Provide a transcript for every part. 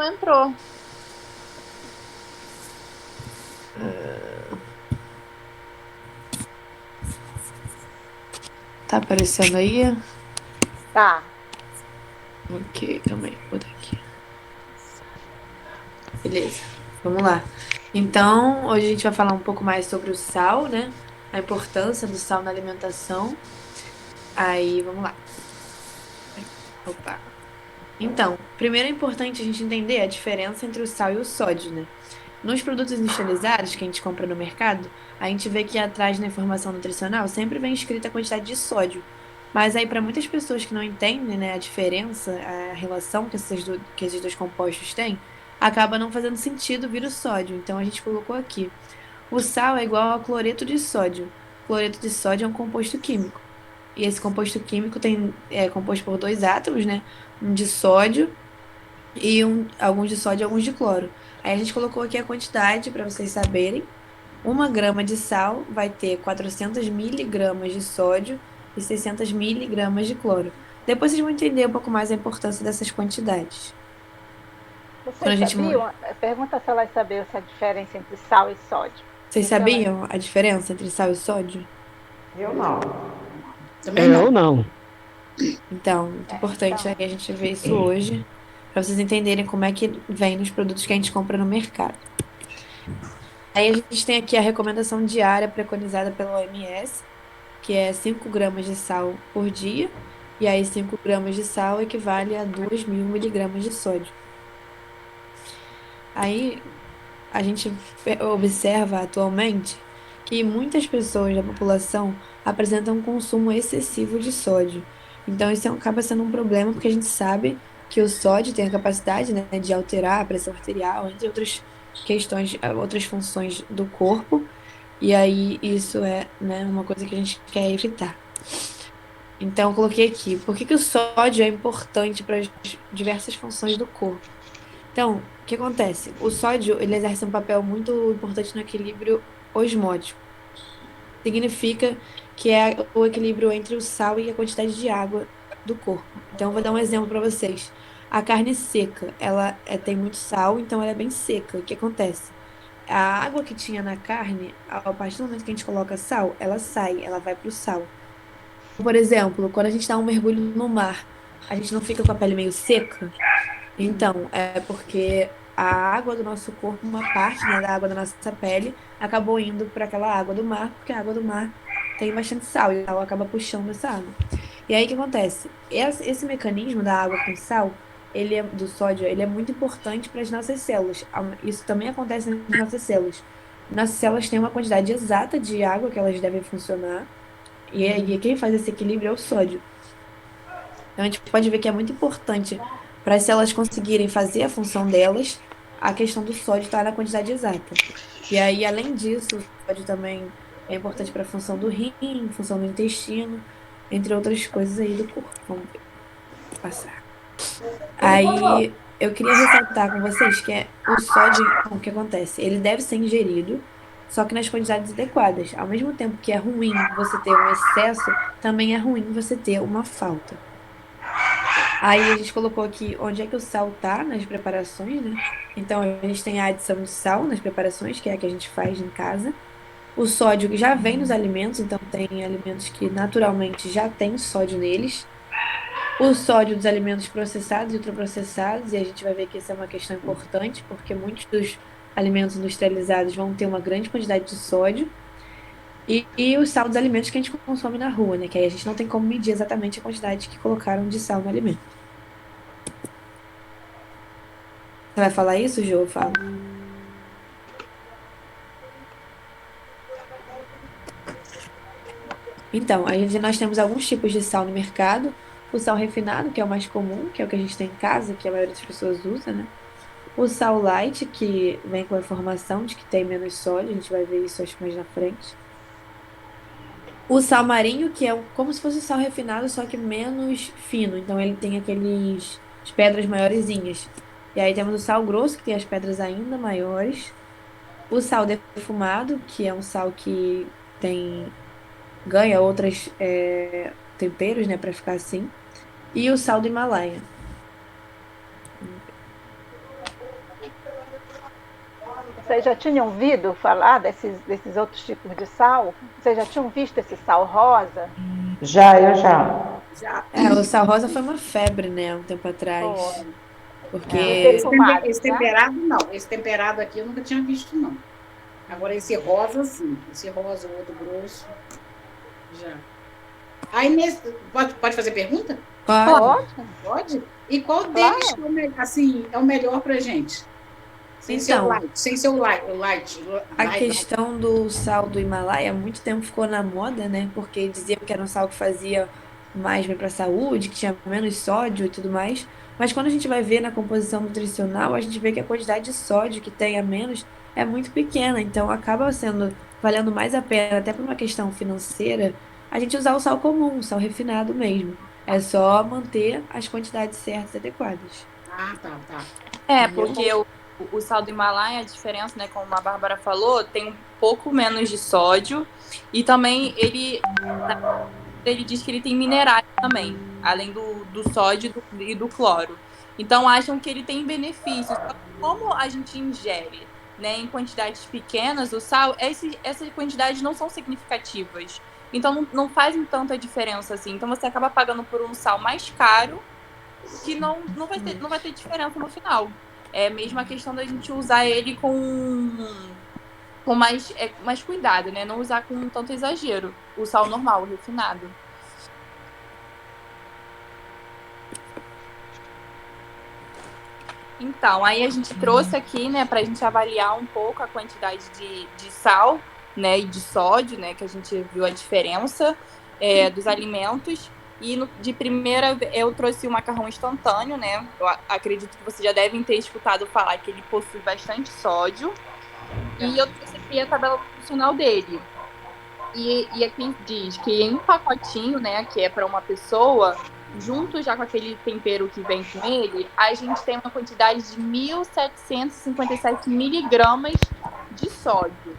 entrou. Tá aparecendo aí? Tá. Ok, calma aí, vou botar aqui. Beleza, vamos lá. Então, hoje a gente vai falar um pouco mais sobre o sal, né? A importância do sal na alimentação. Aí, vamos lá. Opa. Então, primeiro é importante a gente entender a diferença entre o sal e o sódio, né? Nos produtos industrializados que a gente compra no mercado, a gente vê que atrás na informação nutricional sempre vem escrita a quantidade de sódio. Mas aí, para muitas pessoas que não entendem, né, a diferença, a relação que que esses dois compostos têm, acaba não fazendo sentido vir o sódio. Então, a gente colocou aqui. O sal é igual a cloreto de sódio. Cloreto de sódio é um composto químico. E esse composto químico é composto por dois átomos, né? Um de sódio e alguns de sódio e alguns de cloro. Aí a gente colocou aqui a quantidade para vocês saberem. 1 grama de sal vai ter 400 miligramas de sódio e 600 miligramas de cloro. Depois vocês vão entender um pouco mais a importância dessas quantidades. Quando Vocês a gente... sabiam? Pergunta se elas sabiam essa diferença entre sal e sódio. Vocês Vê se elas. sabiam a diferença entre sal e sódio? Eu não. Também Eu não. não. Então, muito importante Então, aí a gente ver isso hoje, para vocês entenderem como é que vem nos produtos que a gente compra no mercado. Aí a gente tem aqui a recomendação diária preconizada pela OMS, que é 5 gramas de sal por dia, e aí 5 gramas de sal equivale a 2.000 miligramas de sódio. Aí a gente observa atualmente que muitas pessoas da população apresentam um consumo excessivo de sódio. Então, isso acaba sendo um problema, porque a gente sabe que o sódio tem a capacidade, né, de alterar a pressão arterial, entre outras questões, outras funções do corpo. E aí, isso é, né, uma coisa que a gente quer evitar. Então, eu coloquei aqui, por que que o sódio é importante para as diversas funções do corpo? Então, o que acontece? O sódio, ele exerce um papel muito importante no equilíbrio osmótico. Significa que é o equilíbrio entre o sal e a quantidade de água do corpo. Então, eu vou dar um exemplo para vocês. A carne seca, ela tem muito sal, então ela é bem seca. O que acontece? A água que tinha na carne, a partir do momento que a gente coloca sal, ela sai, ela vai para o sal. Por exemplo, quando a gente dá um mergulho no mar, a gente não fica com a pele meio seca? Então, é porque a água do nosso corpo, uma parte, né, da água da nossa pele, acabou indo para aquela água do mar, porque a água do mar tem bastante sal e ela acaba puxando essa água. E aí o que acontece? Esse mecanismo da água com sal, do sódio, ele é muito importante para as nossas células. Isso também acontece nas nossas células. Nossas células têm uma quantidade exata de água que elas devem funcionar, e quem faz esse equilíbrio é o sódio. Então, a gente pode ver que é muito importante para as células conseguirem fazer a função delas, a questão do sódio estar na quantidade exata. E aí, além disso, o sódio também é importante para a função do rim, função do intestino, entre outras coisas aí do corpo. Vamos ver, passar. Aí, eu queria ressaltar com vocês que o sódio, então, o que acontece? Ele deve ser ingerido, só que nas quantidades adequadas. Ao mesmo tempo que é ruim você ter um excesso, também é ruim você ter uma falta. Aí a gente colocou aqui onde é que o sal tá nas preparações, né? Então a gente tem a adição de sal nas preparações, que é a que a gente faz em casa. O sódio que já vem nos alimentos, então tem alimentos que naturalmente já tem sódio neles. O sódio dos alimentos processados e ultraprocessados, e a gente vai ver que essa é uma questão importante, porque muitos dos alimentos industrializados vão ter uma grande quantidade de sódio. E o sal dos alimentos que a gente consome na rua, né? Que aí a gente não tem como medir exatamente a quantidade que colocaram de sal no alimento. Você vai falar isso, Jô? Fala. Então, nós temos alguns tipos de sal no mercado. O sal refinado, que é o mais comum, que é o que a gente tem em casa, que a maioria das pessoas usa, né? O sal light, que vem com a informação de que tem menos sódio, a gente vai ver isso acho que mais na frente. O sal marinho, que é como se fosse o sal refinado, só que menos fino. Então ele tem as pedras maiorzinhas. E aí temos o sal grosso, que tem as pedras ainda maiores. O sal defumado, que é um sal que ganha outros temperos, né, para ficar assim. E o sal do Himalaia. Vocês já tinham ouvido falar desses outros tipos de sal? Vocês já tinham visto esse sal rosa? Já, eu já. Já. O sal rosa foi uma febre, né, um tempo atrás. Foi. Porque Defumado, Esse né? temperado, não. Esse temperado aqui eu nunca tinha visto, não. Agora, esse rosa, sim. Esse rosa, o outro grosso, já. Aí, pode fazer pergunta? claro, Ótimo. Pode? E qual Claro. deles que é o assim, é o melhor pra gente? Sem ser o Então. light. Sem ser o light. a questão do sal do Himalaia há muito tempo ficou na moda, né? Porque diziam que era um sal que fazia mais bem para a saúde, que tinha menos sódio e tudo mais. Mas quando a gente vai ver na composição nutricional, a gente vê que a quantidade de sódio que tem a menos é muito pequena. Então acaba valendo mais a pena, até por uma questão financeira, a gente usar o sal comum, o sal refinado mesmo. É só manter as quantidades certas e adequadas. Ah, tá. Porque o sal do Himalaia, a diferença, né, como a Bárbara falou, tem um pouco menos de sódio e também ele diz que ele tem minerais também, além do sódio e do cloro. Então acham que ele tem benefícios. Só que como a gente ingere, né, em quantidades pequenas o sal, essas quantidades não são significativas. Então não fazem tanta diferença assim. Então você acaba pagando por um sal mais caro que não vai ter diferença no final. É mesmo a questão da gente usar ele com mais cuidado, né? Não usar com tanto exagero. O sal normal, o refinado. Então, aí a gente trouxe aqui, né, pra gente avaliar um pouco a quantidade de sal, né, e de sódio, né, que a gente viu a diferença dos alimentos. E de primeira eu trouxe o macarrão instantâneo, né? Eu acredito que vocês já devem ter escutado falar que ele possui bastante sódio. E eu trouxe aqui a tabela nutricional dele. E aqui diz que em um pacotinho, né, que é para uma pessoa, junto já com aquele tempero que vem com ele, a gente tem uma quantidade de 1.757 miligramas de sódio.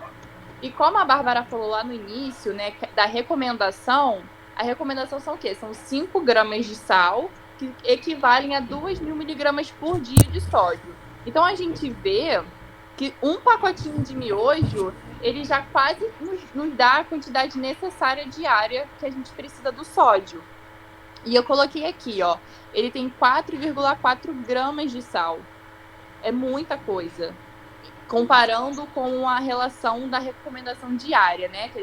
E como a Bárbara falou lá no início, né, da recomendação, a recomendação são o quê? São 5 gramas de sal, que equivalem a 2.000 miligramas por dia de sódio. Então a gente vê que um pacotinho de miojo, ele já quase nos dá a quantidade necessária diária que a gente precisa do sódio. E eu coloquei aqui, ó, ele tem 4,4 gramas de sal. É muita coisa. Comparando com a relação da recomendação diária, né? Que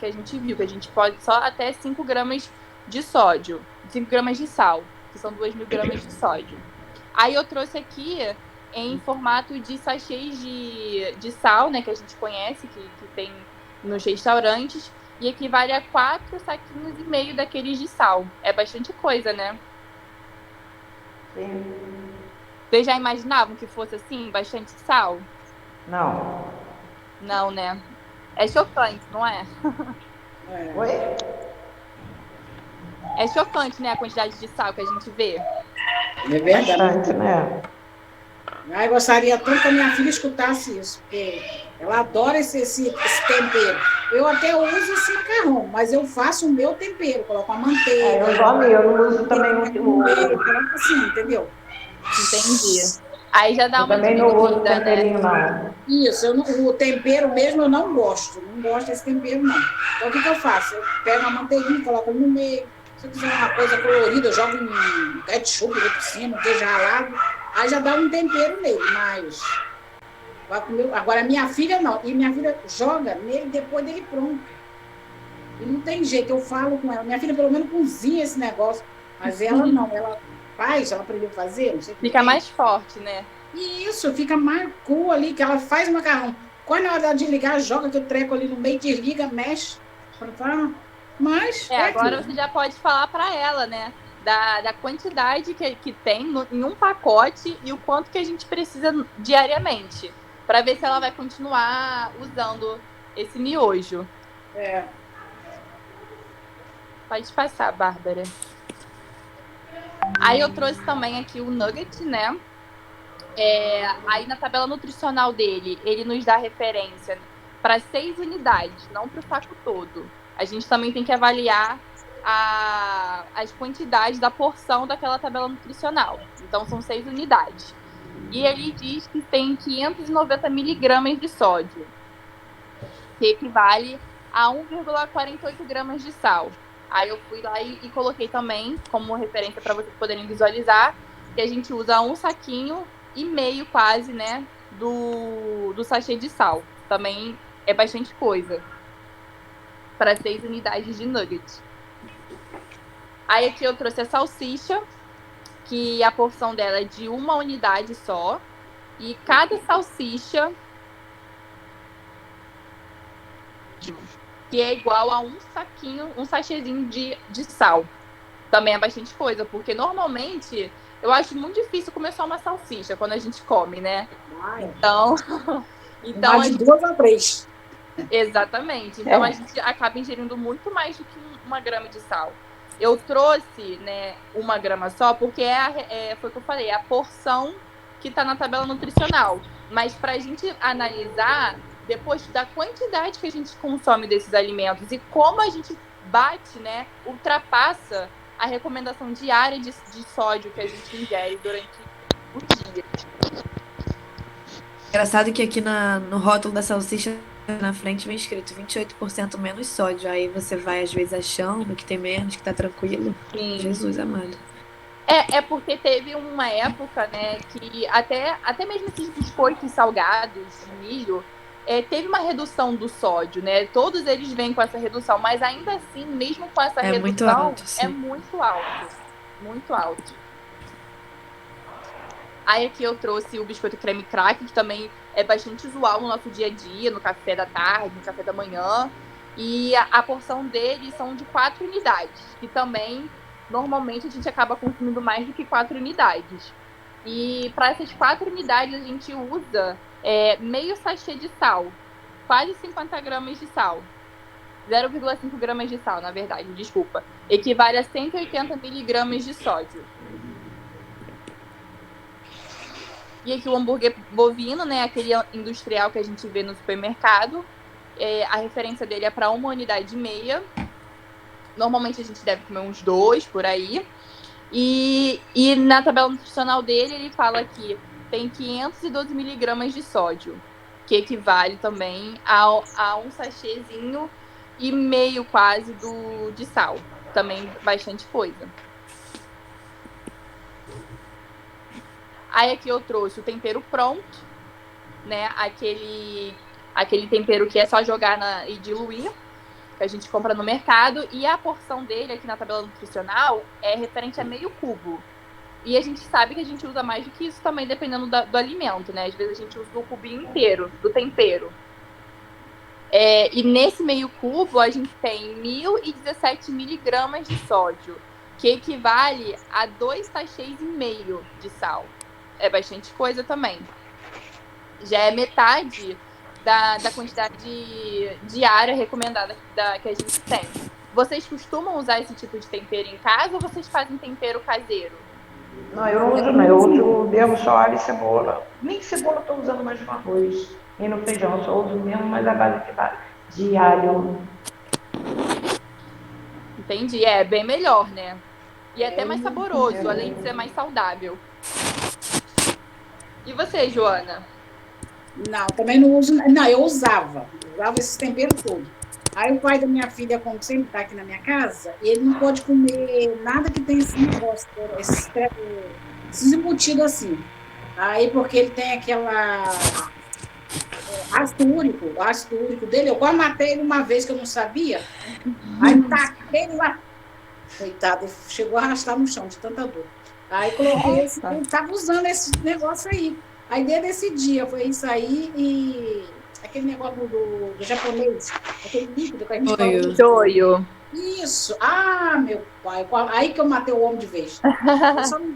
a gente viu, que a gente pode só até 5 gramas de sódio, 5 gramas de sal, que são 2.000 gramas de sódio. Aí eu trouxe aqui em formato de sachês de sal, né? Que a gente conhece, que tem nos restaurantes, e equivale a 4 saquinhos e meio daqueles de sal. É bastante coisa, né? Sim. Vocês já imaginavam que fosse assim, bastante sal? Não. Não, né? É chocante, não é? Oi? É chocante, né, a quantidade de sal que a gente vê. É verdade. Bastante, né? Eu gostaria tanto que a minha filha escutasse isso, porque ela adora esse tempero. Eu até uso esse macarrão, mas eu faço o meu tempero, coloco a manteiga. Eu igual a mim, eu não uso também no muito. meio, coloco assim, entendeu? Entendi. Aí já dá Eu uma também não uso diminuída, né? temperinho, não. Isso, o tempero mesmo eu não gosto desse tempero, não. Então o que eu faço? Eu pego a manteiguinha, coloco no meio. Se eu quiser uma coisa colorida, eu jogo um ketchup por cima, queijo ralado, aí já dá um tempero nele, mas agora minha filha não, e minha filha joga nele depois dele pronto. E não tem jeito, eu falo com ela, minha filha pelo menos cozinha esse negócio, mas ela não, ela faz, ela aprendeu a fazer, não sei o que. Fica mais forte, né? E isso, fica mais cool ali, que ela faz o macarrão. Quando é hora de desligar, joga aquele treco ali no meio, desliga, mexe. Mas. Agora você já pode falar para ela, né? Da quantidade que tem em um pacote e o quanto que a gente precisa diariamente. Para ver se ela vai continuar usando esse miojo. Pode passar, Bárbara. Aí eu trouxe também aqui o nugget, né? Aí na tabela nutricional dele, ele nos dá referência para 6 unidades, não para o saco todo. A gente também tem que avaliar as quantidades da porção daquela tabela nutricional. Então são 6 unidades. e ele diz que tem 590 miligramas de sódio, que equivale a 1,48 gramas de sal. Aí eu fui lá e coloquei também como referência para vocês poderem visualizar que a gente usa 1,5 saquinho quase, né, do sachê de sal. Também é bastante coisa para 6 unidades de nugget. Aí aqui eu trouxe a salsicha, que a porção dela é de 1 unidade só. E cada salsicha que é igual a 1 saquinho, um sachêzinho de sal. Também é bastante coisa, porque normalmente eu acho muito difícil comer só uma salsicha quando a gente come, né? Então Mais de 2 ou 3. Exatamente. Então a gente acaba ingerindo muito mais do que 1 grama de sal. Eu trouxe, né, 1 grama só, porque foi o que eu falei, é a porção que está na tabela nutricional. Mas para a gente analisar, depois da quantidade que a gente consome desses alimentos e como a gente bate, né, ultrapassa a recomendação diária de sódio que a gente ingere durante o dia. Engraçado que aqui no rótulo da salsicha, na frente, vem escrito 28% menos sódio. Aí você vai, às vezes, achando que tem menos, que tá tranquilo. Sim. Jesus amado. É porque teve uma época, né, que até mesmo esses biscoitos salgados de milho, teve uma redução do sódio, né? Todos eles vêm com essa redução, mas ainda assim, mesmo com essa redução, muito alto, sim. É muito alto. Muito alto. Aí aqui eu trouxe o biscoito creme crack, que também é bastante usual no nosso dia a dia, no café da tarde, no café da manhã. E a porção deles são de 4 unidades, que também, normalmente, a gente acaba consumindo mais do que 4 unidades. E para essas 4 unidades, a gente usa meio sachê de sal, quase 50 gramas de sal. 0,5 gramas de sal, na verdade, desculpa. Equivale a 180 miligramas de sódio. E aqui o hambúrguer bovino, né, aquele industrial que a gente vê no supermercado, a referência dele é para 1 unidade e meia. Normalmente a gente deve comer uns 2 por aí. E na tabela nutricional dele, ele fala que tem 512 miligramas de sódio, que equivale também a 1 sachêzinho e meio quase de sal. Também bastante coisa. Aí aqui eu trouxe o tempero pronto, né? Aquele tempero que é só jogar e diluir, que a gente compra no mercado. E a porção dele aqui na tabela nutricional é referente a meio cubo. E a gente sabe que a gente usa mais do que isso também, dependendo do alimento, né? Às vezes a gente usa o cubinho inteiro do tempero. E nesse meio cubo a gente tem 1.017 miligramas de sódio, que equivale a 2 sachês e meio de sal. É bastante coisa também. Já é metade da quantidade diária recomendada que a gente tem. Vocês costumam usar esse tipo de tempero em casa ou vocês fazem tempero caseiro? Não, eu não uso não. Eu uso mesmo só alho e cebola. Nem cebola eu estou usando mais no arroz e no feijão. Eu só uso mesmo mais a base de alho. Entendi. É bem melhor, né? E é até mais saboroso, além de ser mais saudável. E você, Joana? Não, também não uso. Não, eu usava esses temperos todos. Aí o pai da minha filha, como sempre está aqui na minha casa, ele não pode comer nada que tenha esse negócio, esses embutidos assim. Aí porque ele tem aquela ácido úrico dele, eu quase matei ele uma vez que eu não sabia. Aí taquei ele lá. Coitado, ele chegou a arrastar no chão de tanta dor. Aí coloquei ele estava usando esse negócio aí. Aí desde esse dia foi isso aí e aquele negócio do japonês, aquele líquido que a gente fala. Shoyu. Isso. Ah, meu pai. Aí que eu matei o homem de vez.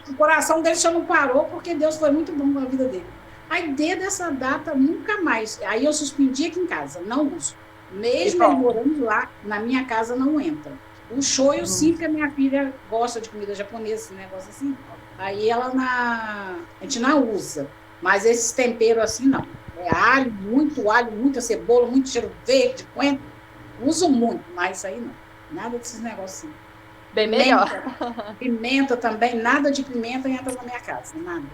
O coração dele só não parou porque Deus foi muito bom na vida dele. Aí desde essa data, nunca mais. Aí eu suspendi aqui em casa, não uso. Mesmo ele morando lá, na minha casa não entra. O shoyu, sim, porque a minha filha gosta de comida japonesa, esse negócio assim. Aí a gente não usa. Mas esses temperos assim, não. É alho, muita cebola, muito cheiro verde, coentro. Uso muito, mas isso aí não. Nada desses negócios assim. Bem melhor. Pimenta também, nada de pimenta entra na minha casa, nada.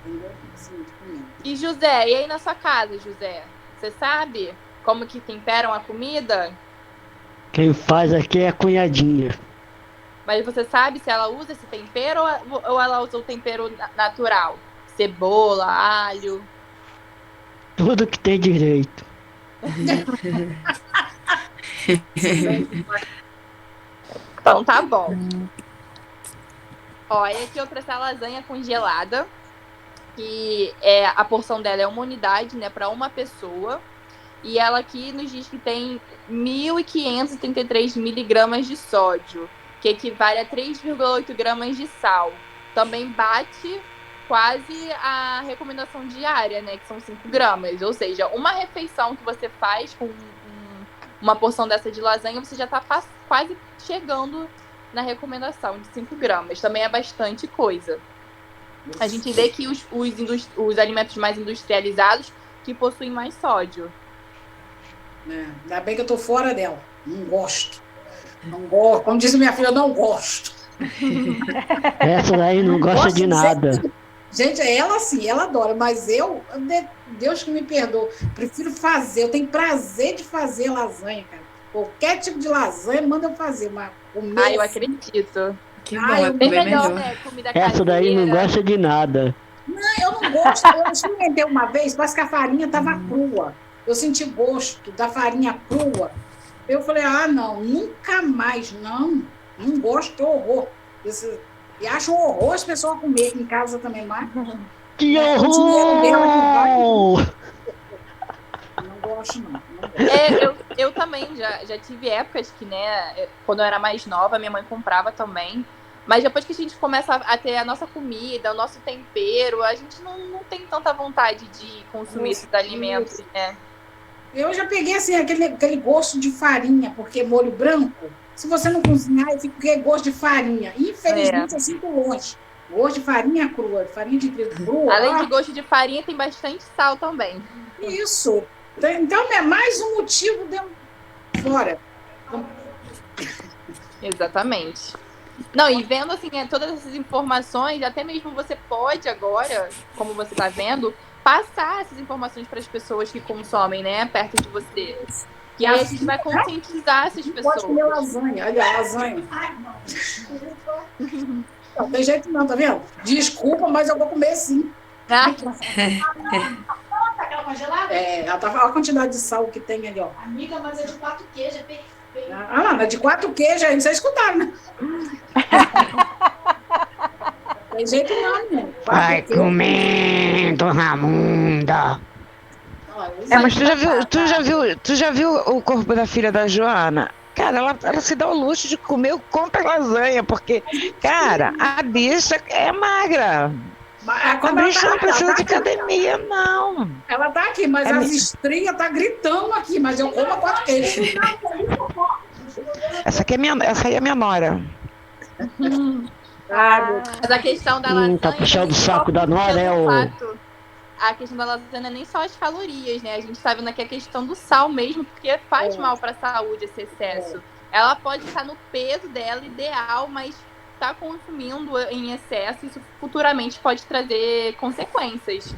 entendeu? Assim, de pimenta. E José, e aí na sua casa, José? Você sabe como que temperam a comida? Quem faz aqui é a cunhadinha. Mas você sabe se ela usa esse tempero ou ela usa o tempero natural? Cebola, alho. Tudo que tem direito. Então tá bom. Ó, e aqui eu trouxe a lasanha congelada, que a porção dela é uma unidade, né, para uma pessoa. E ela aqui nos diz que tem 1.533 miligramas de sódio, que equivale a 3,8 gramas de sal. Também bate quase a recomendação diária, né, que são 5 gramas. Ou seja, uma refeição que você faz com uma porção dessa de lasanha, você já está quase chegando na recomendação de 5 gramas. Também é bastante coisa. A gente vê que os alimentos mais industrializados que possuem mais sódio. Ainda bem que eu tô fora dela. Não gosto. Não gosto. Como disse minha filha, eu não gosto. Essa daí não gosta Gosto de nada. Gente, ela sim, ela adora, mas Deus que me perdoe, prefiro fazer, eu tenho prazer de fazer lasanha, cara. Qualquer tipo de lasanha, manda eu fazer, mas comer... Ah, eu acredito. Que bom, Ai, é Bem bem melhor, melhor. né? Comida Essa daí não caseira. gosta de nada. Eu não gosto, eu experimentei uma vez, parece que a farinha estava crua. Eu senti gosto da farinha crua. Eu falei, não, nunca mais, não gosto, que horror. E acho um horror as pessoas comer aqui em casa também, mas Que o dinheiro dela que vai, horror! não gosto, não gosto. Eu também já tive épocas que, né, quando eu era mais nova, minha mãe comprava também. Mas depois que a gente começa a ter a nossa comida, o nosso tempero, a gente não tem tanta vontade de consumir esses alimentos, né? Eu já peguei assim, aquele gosto de farinha, porque molho branco, se você não cozinhar, eu fico com aquele gosto de farinha. Infelizmente, eu sinto longe. Gosto de farinha crua, de farinha de trigo crua. Além de gosto de farinha, tem bastante sal também. Isso. Então, é mais um motivo de eu fora. Exatamente. Não, e vendo assim, todas essas informações, até mesmo você pode agora, como você está vendo, passar essas informações para as pessoas que consomem, né, perto de você. E aí a gente vai conscientizar essas pessoas. Pode comer lasanha, olha a lasanha. Não tem jeito não, tá vendo? Desculpa, mas eu vou comer sim. Ah, Aquela congelada? Olha a quantidade de sal que tem ali, ó. Amiga, mas é de 4 queijos, é perfeito. É de 4 queijos aí, vocês escutaram, né? Não tem jeito não, né? Vai comendo, Ramunda. Mas tu já viu o corpo da filha da Joana? Cara, ela se dá o luxo de comer o compra lasanha, porque, cara, a bicha é magra. A bicha não precisa de academia, não. Ela tá aqui, mas as estrias tá gritando aqui, mas eu como a 4 queijos. Essa aí é minha nora. mas a questão da lasanha... Tá puxando o saco da nora, é o... A questão da lasanha não é nem só as calorias, né? A gente tá vendo aqui a questão do sal mesmo, porque faz mal para a saúde esse excesso. Ela pode estar no peso dela ideal, mas tá consumindo em excesso, isso futuramente pode trazer consequências.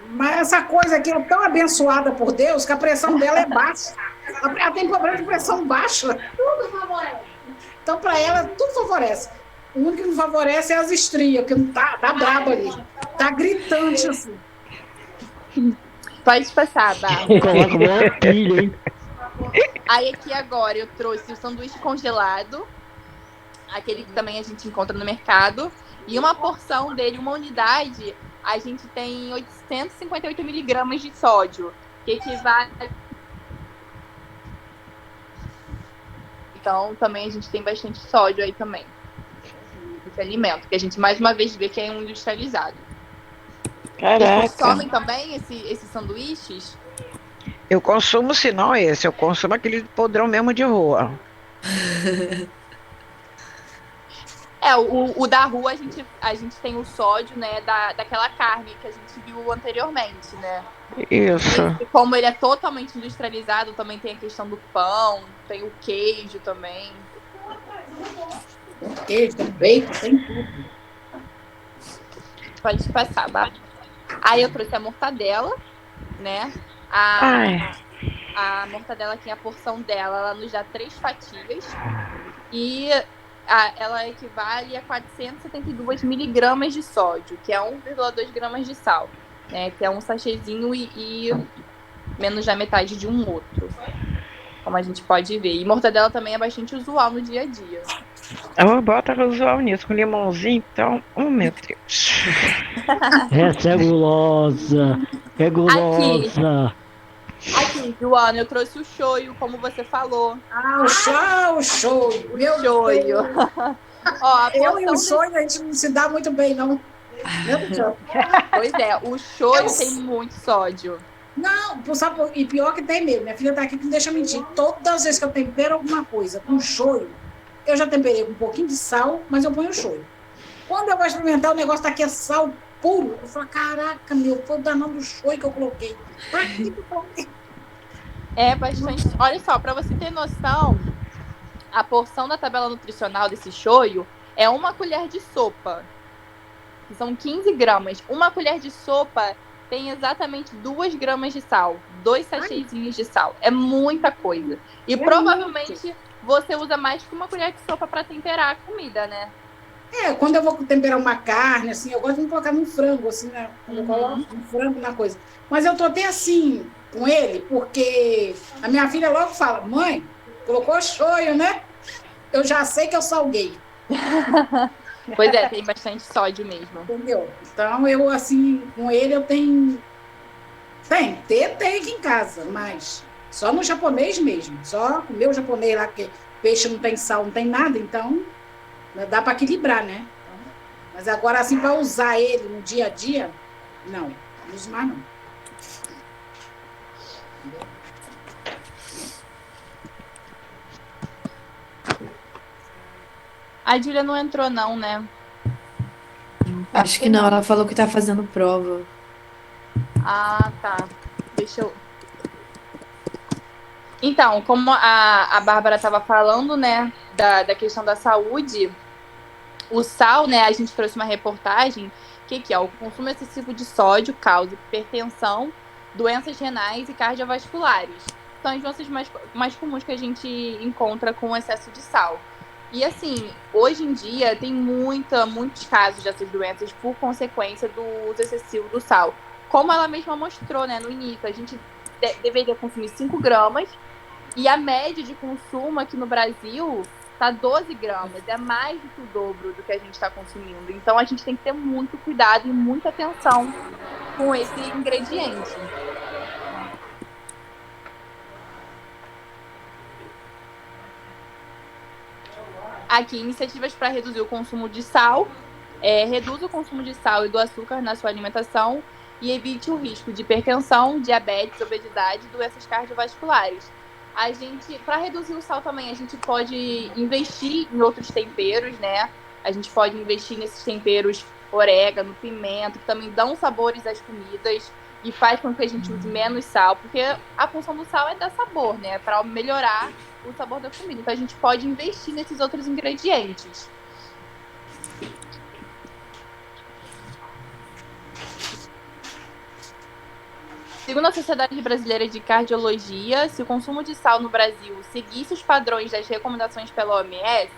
Mas essa coisa aqui é tão abençoada por Deus que a pressão dela é baixa. Ela tem problema de pressão baixa. Tudo favorece. Então, para ela, tudo favorece. O único que não favorece é as estrias, que não tá braba ali. Tá gritante assim. Pode passar, Bárbara. Coloca uma pilha, hein? Aí aqui agora eu trouxe o sanduíche congelado, aquele que também a gente encontra no mercado, e uma porção dele, uma unidade, a gente tem 858 miligramas de sódio, que equivale... Então também a gente tem bastante sódio aí também, esse alimento, que a gente mais uma vez vê que é um industrializado. Vocês Caraca. consomem também esses sanduíches? Eu consumo, se não esse, eu consumo aquele podrão mesmo de rua. O da rua a gente tem o sódio, né, daquela carne que a gente viu anteriormente, né? Isso. E como ele é totalmente industrializado, também tem a questão do pão, tem o queijo também. Tem queijo, tem bacon, tem tudo. Pode passar, Bárbara. Aí eu trouxe a mortadela, né? Ai. A mortadela aqui, a porção dela, ela nos dá 3 fatias. E ela equivale a 472 miligramas de sódio, que é 1,2 gramas de sal, né? Que é um sachêzinho e menos da metade de um outro, como a gente pode ver. E mortadela também é bastante usual no dia a dia. Eu boto usual nisso, com limãozinho, então, meu Deus. Essa é gulosa. É gulosa. Aqui, Joana, eu trouxe o shoyu, como você falou. O shoyu. Meu Shoyu. Ó, eu e o shoyu, a gente não se dá muito bem, não. Pois é, o shoyu tem muito sódio. Não, sabe, e pior que tem mesmo. Minha filha tá aqui que não deixa mentir. Todas as vezes que eu tempero alguma coisa com shoyu, eu já temperei com um pouquinho de sal, mas eu ponho o shoyu. Quando eu vou experimentar, o negócio tá aqui é sal puro. Eu falo, caraca, foi o danado do shoyu que eu coloquei. É bastante. Olha só, para você ter noção, a porção da tabela nutricional desse shoyu é 1 colher de sopa. Que são 15 gramas. 1 colher de sopa tem exatamente 2 gramas de sal. 2 sachêzinhos de sal. É muita coisa. E provavelmente você usa mais que 1 colher de sopa para temperar a comida, né? Quando eu vou temperar uma carne, assim, eu gosto de colocar num frango, assim, né? Quando eu coloco um frango na coisa. Mas eu tô até assim com ele, porque a minha filha logo fala, mãe, colocou shoyu, né? Eu já sei que eu salguei. Pois é, tem bastante sódio mesmo. Entendeu? Então, eu, assim, com ele eu tenho... Tem aqui em casa, mas só no japonês mesmo. Só o meu japonês lá, que peixe não tem sal, não tem nada, então dá para equilibrar, né? Mas agora, assim, para usar ele no dia a dia, não uso mais não. A Júlia não entrou não, né? Acho que não, ela falou que tá fazendo prova. Ah, tá. Deixa eu... Então, como a Bárbara estava falando, né, da questão da saúde, o sal, né, a gente trouxe uma reportagem que é o consumo excessivo de sódio causa hipertensão, doenças renais e cardiovasculares. São as doenças mais comuns que a gente encontra com excesso de sal. E assim, hoje em dia tem muitos casos dessas doenças por consequência do uso excessivo do sal. Como ela mesma mostrou, né, no início, a gente deveria consumir 5 gramas e a média de consumo aqui no Brasil tá 12 gramas, é mais do que o dobro do que a gente está consumindo. Então a gente tem que ter muito cuidado e muita atenção com esse ingrediente. Aqui, iniciativas para reduzir o consumo de sal. Reduza o consumo de sal e do açúcar na sua alimentação e evite o risco de hipertensão, diabetes, obesidade e doenças cardiovasculares. A gente, para reduzir o sal também, a gente pode investir em outros temperos, né? A gente pode investir nesses temperos orégano, pimenta, que também dão sabores às comidas e faz com que a gente use menos sal, porque a função do sal é dar sabor, né? Para melhorar o sabor da comida. Então a gente pode investir nesses outros ingredientes. Segundo a Sociedade Brasileira de Cardiologia, se o consumo de sal no Brasil seguisse os padrões das recomendações pela OMS,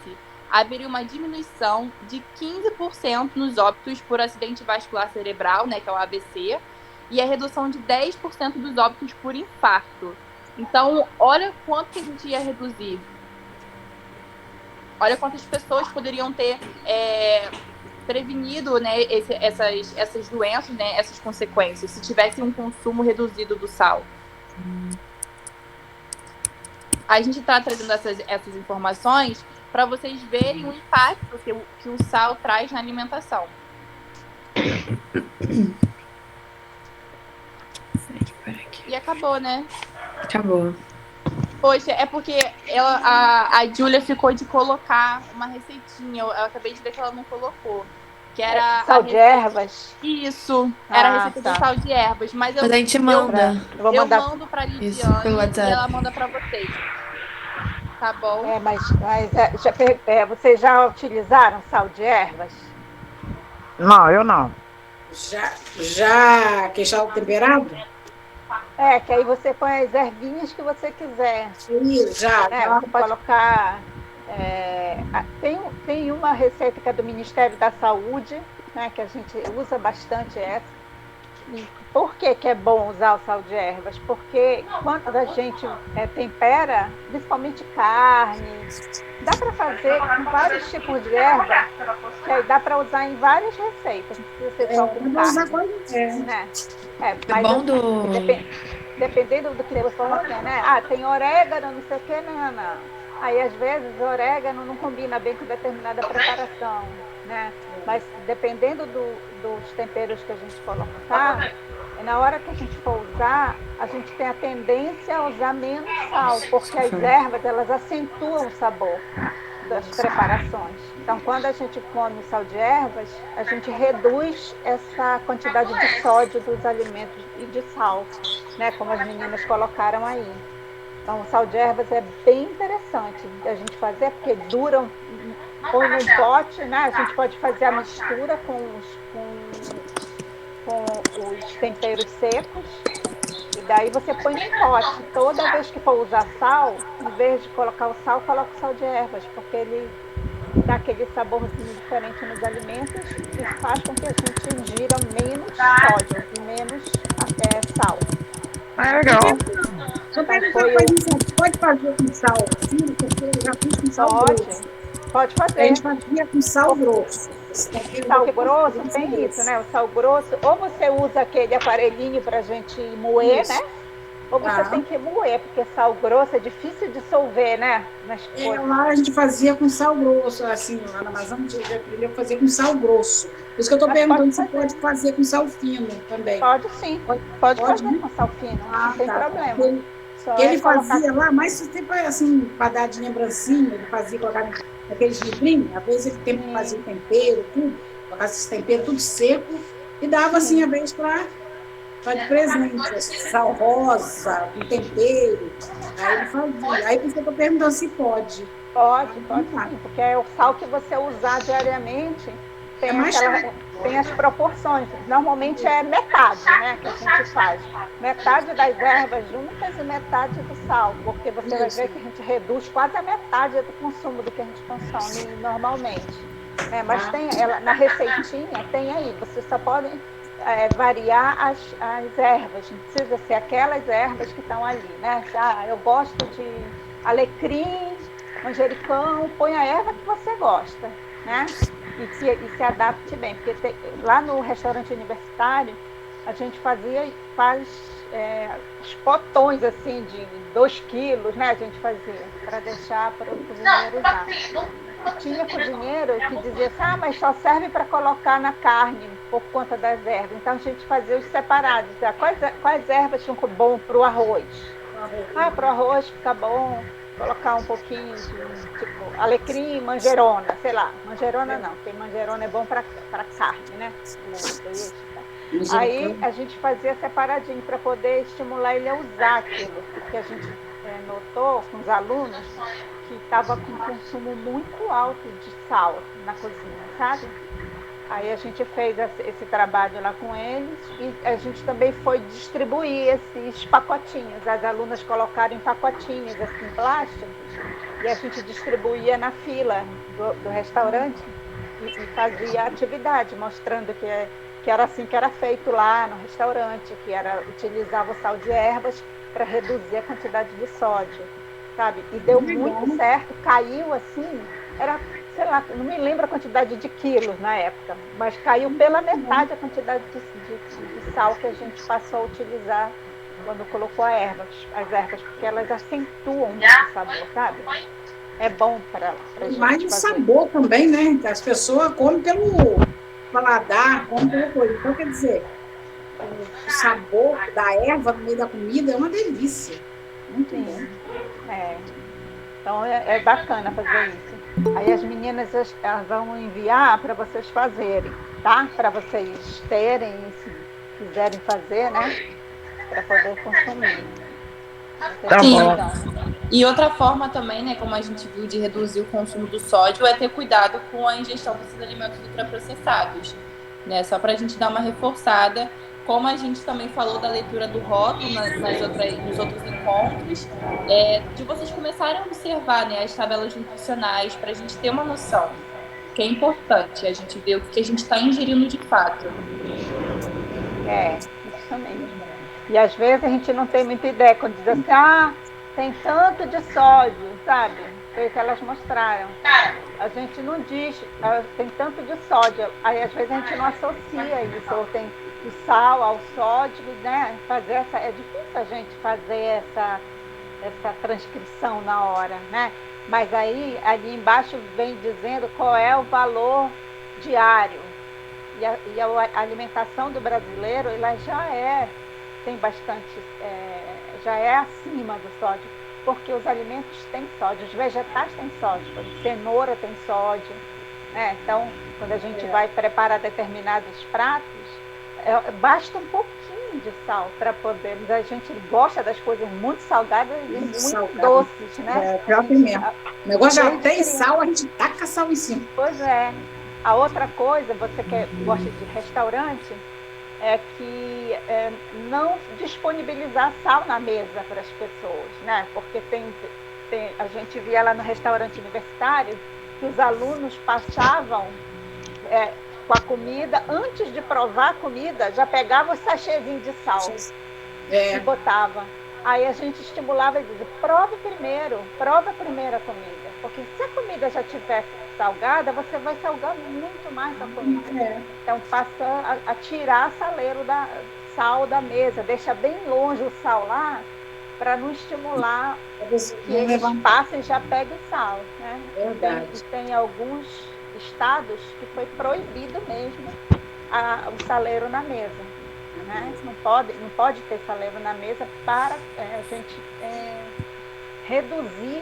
haveria uma diminuição de 15% nos óbitos por acidente vascular cerebral, né, que é o AVC, e a redução de 10% dos óbitos por infarto. Então, olha quanto que a gente ia reduzir. Olha quantas pessoas poderiam ter prevenido, né, essas doenças, né, essas consequências, se tivesse um consumo reduzido do sal. A gente está trazendo essas informações para vocês verem o impacto que o sal traz na alimentação. E acabou, né? Acabou. Poxa, é porque a Júlia ficou de colocar uma receitinha. Eu acabei de ver que ela não colocou. Que era sal de ervas? Isso. Era a receita de sal de ervas. Mas a gente manda. Eu mando pra Lidiane e ela manda pra vocês. Tá bom? Vocês já utilizaram sal de ervas? Não, eu não. Já queixal temperado? Que aí você põe as ervinhas que você quiser. Isso, já. Né? Você pode colocar. Tem uma receita que é do Ministério da Saúde, né, que a gente usa bastante essa. E por que é bom usar o sal de ervas? Porque quando a gente tempera, principalmente carne, dá para fazer com vários tipos de erva, que aí dá para usar em várias receitas, não precisa ser só com carne. Né? Dependendo do que você quer, né? Tem orégano, não sei o que, não. Aí, às vezes, o orégano não combina bem com determinada preparação, né? Mas, dependendo dos temperos que a gente colocar, na hora que a gente for usar, a gente tem a tendência a usar menos sal, porque as ervas, elas acentuam o sabor das preparações. Então, quando a gente come sal de ervas, a gente reduz essa quantidade de sódio dos alimentos e de sal, né? Como as meninas colocaram aí. Então, o sal de ervas é bem interessante a gente fazer, porque dura, põe no pote, né? A gente pode fazer a mistura com os temperos secos, e daí você põe no pote. Toda vez que for usar sal, em vez de colocar o sal, coloca o sal de ervas, porque ele dá aquele saborzinho diferente nos alimentos e faz com que a gente ingira menos sódio e menos sal. Legal. Só perguntar uma coisa, pode fazer com sal fino, porque eu já fiz com sal grosso. Pode fazer. A gente fazia com sal grosso. Sal grosso tem isso, né? O sal grosso, ou você usa aquele aparelhinho para a gente moer, isso, né? Ou você tem que moer, porque sal grosso é difícil de dissolver, né? Lá a gente fazia com sal grosso, assim, lá na Amazônia eu fazia com sal grosso. Por isso que eu estou perguntando se pode fazer com sal fino também. Pode sim, pode fazer com sal fino, não tem problema. Ele fazia lá, mas tipo assim, para dar de lembrancinha, ele fazia colocar naqueles livrinhos, às vezes ele fazia tempero, tudo, colocava esses temperos tudo seco e dava assim, a vez para de presente, sal rosa, com tempero. Aí ele fazia. Aí por isso que eu estou perguntando se pode. Pode sim, porque é o sal que você usar diariamente. Tem as proporções. Normalmente é metade, né, que a gente faz. Metade das ervas juntas e metade do sal, porque você vai ver que a gente reduz quase a metade do consumo do que a gente consome normalmente. Mas tem na receitinha, tem aí, você só pode variar as ervas, não precisa ser aquelas ervas que estão ali, né? Eu gosto de alecrim, manjericão, põe a erva que você gosta, né? E se adapte bem, porque lá no restaurante universitário a gente faz os potões assim de 2 quilos, né? A gente fazia para deixar para o cozinheiro usar. Tinha cozinheiro que dizia assim, mas só serve para colocar na carne por conta das ervas. Então a gente fazia os separados. Quais ervas ficam bom para o arroz? Para o arroz fica bom colocar um pouquinho de tipo alecrim, manjerona, sei lá. Manjerona não, porque manjerona é bom para carne, né? Aí a gente fazia separadinho para poder estimular ele a usar aquilo, porque a gente notou com os alunos que estava com um consumo muito alto de sal na cozinha, sabe? Aí a gente fez esse trabalho lá com eles e a gente também foi distribuir esses pacotinhos. As alunas colocaram em pacotinhos, assim, plásticos, e a gente distribuía na fila do restaurante e fazia atividade, mostrando que era assim que era feito lá no restaurante, que utilizava o sal de ervas para reduzir a quantidade de sódio, sabe? E deu muito certo, caiu assim, era, sei lá, não me lembro a quantidade de quilos na época, mas caiu pela metade a quantidade de sal que a gente passou a utilizar quando colocou as ervas, porque elas acentuam muito o sabor, sabe? É bom para gente. Mais o sabor também, né? As pessoas comem pelo paladar, comem pela coisa. Então, quer dizer, o sabor da erva no meio da comida é uma delícia. Muito bom. Então é bacana fazer isso. Aí as meninas elas vão enviar para vocês fazerem, tá? Para vocês terem, se quiserem fazer, né? Para poder consumir. Tá bom. E outra forma também, né, como a gente viu, de reduzir o consumo do sódio é ter cuidado com a ingestão desses alimentos ultraprocessados. né? Só para a gente dar uma reforçada, como a gente também falou da leitura do rótulo nos outros encontros, de vocês começarem a observar, né, as tabelas nutricionais para a gente ter uma noção, que é importante a gente ver o que a gente está ingerindo de fato. Isso mesmo. E às vezes a gente não tem muita ideia quando diz assim, tem tanto de sódio, sabe? Foi o que elas mostraram. A gente não diz, tem tanto de sódio. Aí às vezes a gente não associa isso, ou tem o sal ao sódio, né? É difícil a gente fazer essa transcrição na hora, né? Mas aí ali embaixo vem dizendo qual é o valor diário. E a alimentação do brasileiro, ela tem bastante, já é acima do sódio, porque os alimentos têm sódio, os vegetais têm sódio, por exemplo, cenoura tem sódio, né? Então, quando a gente vai preparar determinados pratos, basta um pouquinho de sal para poder, mas a gente gosta das coisas muito salgadas e muito doces, né? Próprio mesmo. O negócio já tem sal, a gente taca sal em cima. Pois é. A outra coisa, você que gosta de restaurante, é que não disponibilizar sal na mesa para as pessoas, né? Porque a gente via lá no restaurante universitário que os alunos passavam com a comida, antes de provar a comida, já pegava o sachêzinho de sal e botava. Aí a gente estimulava e dizia, prova primeiro a comida. Porque se a comida já estiver salgada, você vai salgar muito mais a comida. Então passa a tirar sal da mesa, deixa bem longe o sal lá, para não estimular que eles passem e já peguem sal. Né? Tem alguns estados que foi proibido mesmo o saleiro na mesa. Né? Não pode ter saleiro na mesa para a gente reduzir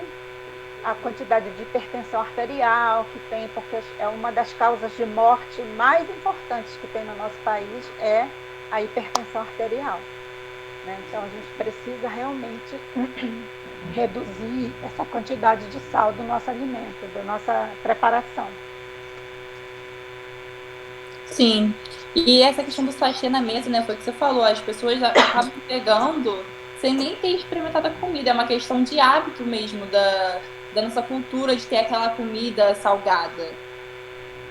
a quantidade de hipertensão arterial que tem, porque é uma das causas de morte mais importantes que tem no nosso país, é a hipertensão arterial. Né? Então a gente precisa realmente reduzir essa quantidade de sal do nosso alimento, da nossa preparação. Sim. E essa questão do sachê na mesa, né, foi o que você falou, as pessoas acabam pegando sem nem ter experimentado a comida, é uma questão de hábito mesmo da nossa cultura de ter aquela comida salgada.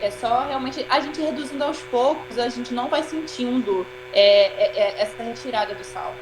É só realmente a gente reduzindo aos poucos, a gente não vai sentindo essa retirada do sal.